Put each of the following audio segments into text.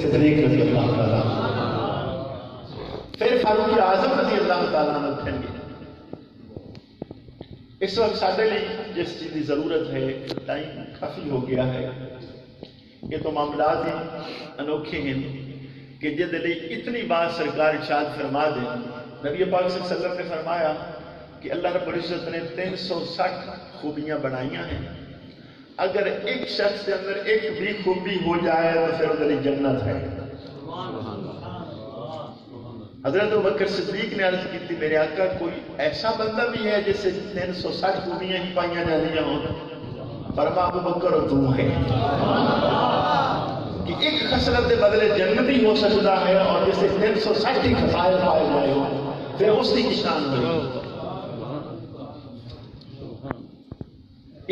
صدیق رضی اللہ تعالیٰ پھر فاروق اعظم رضی اللہ تعالیٰ عنہ اٹھیں گے۔ اس وقت سارے لیے جس چیز کی ضرورت ہے، ٹائم کافی ہو گیا ہے، یہ تو معاملات ہی انوکھے ہیں کہ جن لیے اتنی بات سرکار ارشاد فرما دیں۔ نبی پاک صلی اللہ علیہ وسلم نے فرمایا کہ اللہ رب العزت نے 360 خوبیاں بنائیاں ہیں، اگر ایک شخص کے اندر ایک بھی خوبی ہو جائے تو پھر ادھر جنت ہے۔ حضرت ابوبکر صدیق نے عرض کی تھی میرے آقا کوئی ایسا بندہ بھی ہے جس سے 360 خوبیاں ہی پائیاں جانیاں ہوں؟ فرما ابوبکر اور تم ہے کہ ایک خصلت کے بدلے جنتی ہو سکتا ہے، اور جس سے 360 خصائل پائے جائے ہو پھر اس کی شان ہوئی۔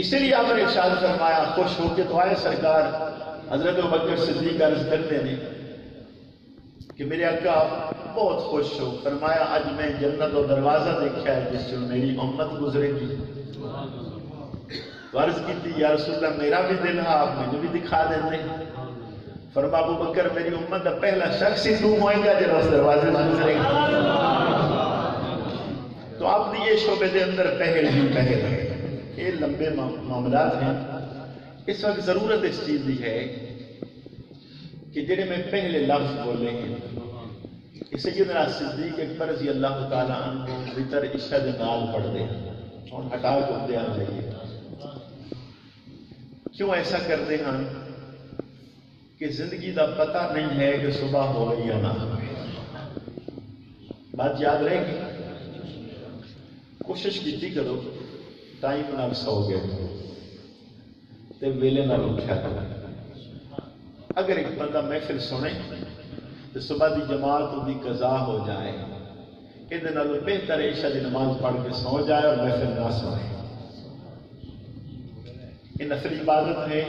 اسی لیے آپ نے ارشاد فرمایا، خوش ہو کے تو آئے سرکار۔ حضرت ابوبکر صدیق عرض کرتے ہیں کہ میرے آقا بہت خوش ہو، فرمایا آج میں جنت و دروازہ دیکھا ہے جس سے میری امت گزرے گی۔ عرض کی تھی یا رسول اللہ میرا بھی دل ہے، آپ مجھے بھی دکھا دیں دیں۔ فرما ابوبکر میری امت کا پہلا شخص ہی تم ہوئے گا جو اس دروازے سے گزرے گا۔ تو آپ نے یہ شعبے کے اندر پہل ہی پہل ہے، یہ لمبے معاملات ہیں۔ اس وقت ضرورت اس چیز کی ہے کہ جڑے میں پہلے لفظ بولے ہیں، سیدنا صدیق اکبر رضی اللہ تعالیٰ عنہ وطر عشاء دے نال پڑھتے ہیں اور ہٹا کے اندے آ جائیے۔ کیوں ایسا کرتے ہیں کہ زندگی دا پتہ نہیں ہے کہ صبح ہو گئی یا نہ ہوئی۔ بات یاد رہے گی؟ کوشش کیتی کرو ٹائم نال سو گئے تے ویلے نال اٹھا کرو۔ اگر ایک بندہ محفل سنے تو صبح دی جماعت دی قضا ہو جائے، یہ بہتر عشاء دی نماز پڑھ کے سو جائے اور محفل نہ سوئے۔ یہ نفلی عبادت ہے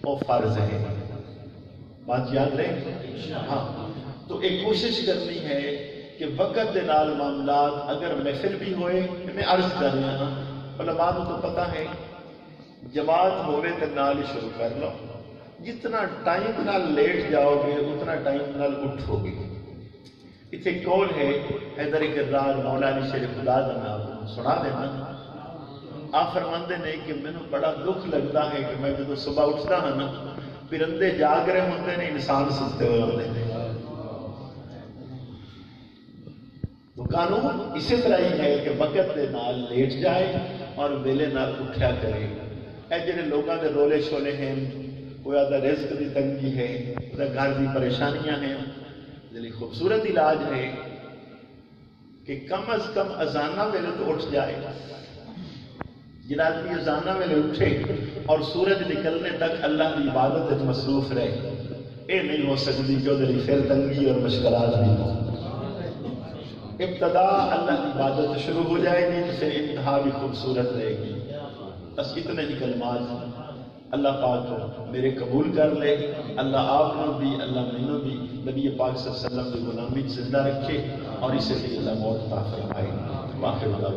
اور فرض ہے، بات یاد رہے؟ ہاں، تو ایک کوشش کرنی ہے کہ وقت دے نال معاملات اگر محفل بھی ہوئے، میں عرض کر رہا ہوں علماء کو پتہ ہے جماعت ہوئے تو نال ہی شروع کر لو، جتنا ٹائم نال لیٹ جاؤ گے اتنا ٹائم نال اٹھو گے۔ اتنے قول ہے حیدر کرار مولا علی شیر خدا کا نام سنا دینا۔ آپ فرماندے نہیں کہ مینوں بڑا دکھ لگتا ہے کہ میں جب صبح اٹھتا ہوں نا پرندے جاگ رہے ہوتے ہیں، انسان ستے ہوئے ہوتے ہیں۔ تو قانون اسی طرح ہی ہے کہ وقت دے نال لیٹ جائے اور ویلے نال اٹھیا کرے۔ اے جڑے لوگاں دے رولے شولے ہیں، کوئی آدھا رزق دی تنگی ہے، کوئی گھر دی پریشانیاں ہیں، دلی خوبصورت علاج ہے کہ کم از کم اذانہ ویلے تو اٹھ جائے۔ جن آدمی اذانہ ویلے اٹھے اور سورج نکلنے تک اللہ کی عبادت میں مصروف رہے، یہ نہیں ہو سکتی کہ وہ پھر تنگی اور مشکلات نہیں ہو۔ ابتدا اللہ کی عبادت شروع ہو جائے گی، پھر انتہا بھی خوبصورت رہے گی۔ بس اتنے ہی کلمات اللہ پاک میرے قبول کر لے، اللہ آپ نے بھی اللہ مینوں بھی نبی پاک صلی اللہ علیہ وسلم کی غلامی زندہ رکھے اور اسے بھی اللہ موت عطا فرمائے۔ باقی اللہ